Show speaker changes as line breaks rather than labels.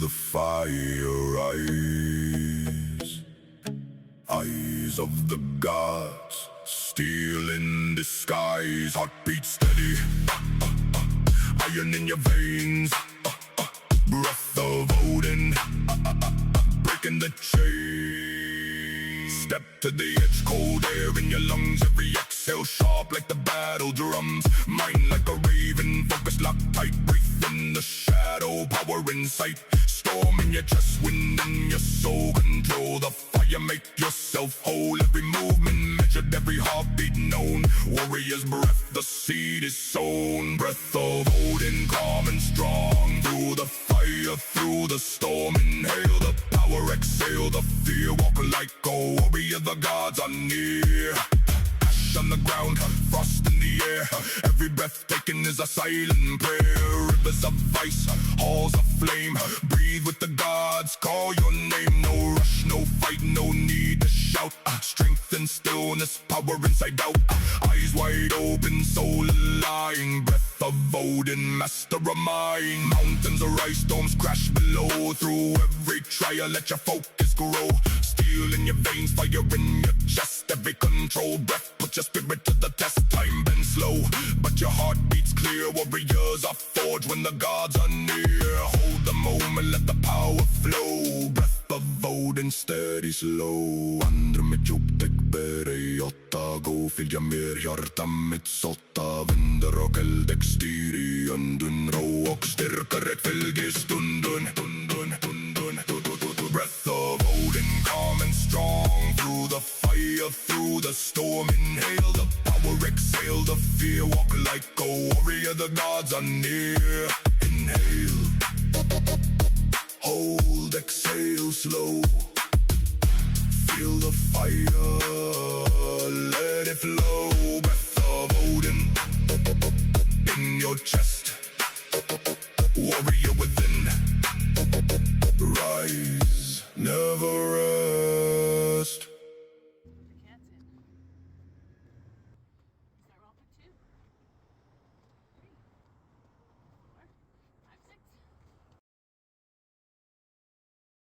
the fire rise. Eyes of the gods, steel in disguise. Heartbeat steady, iron in your veins. Breath of Odin, breaking the chain. Step to the edge, cold air in your lungs. Every exhale sharp like the battle drums. Mind like a raven, focus locked tight. Breathe in the shadow, power in sight. Storm in your chest, wind in your soul. Control the fire, make yourself whole. Every movement measured, every heartbeat known. Warrior's breath, the seed is sown. Breath of Odin, calm and strong. Through the fire, through the storm. Inhale the power, exhale the fear. Walk like a warrior, the gods are near. Ash on the ground, frost in the air. Every breath taken is a silent prayer. Rivers of ice, halls of flame. Breathe with the gods, call your name. No rush, no fight, no need to shout. Strength and stillness, power inside out. Eyes wide open, soul aligned. Breath of Odin, master of mind. Mountains arise, storms crash below. Through every trial, let your focus grow. Steel in your veins, fire in your chest. Every controlled breath, put your spirit to the test. Time bends slow, but your heart beats clear. Warriors are forged when the gods are near. Hold the moment, let the power flow. Breath of Odin, steady slow. Andra mitt djupt bära i 8. Gå följa mer hjärta mitt sotta. Vinder och eld styr i önden. Rå och styrka rätt följ i stunden. Breath of Odin, calm and strong. Through the fire, through the storm. Inhale the power, exhale the fear. Walk like a warrior, the gods are near. Inhale, hold, exhale slow. Feel the fire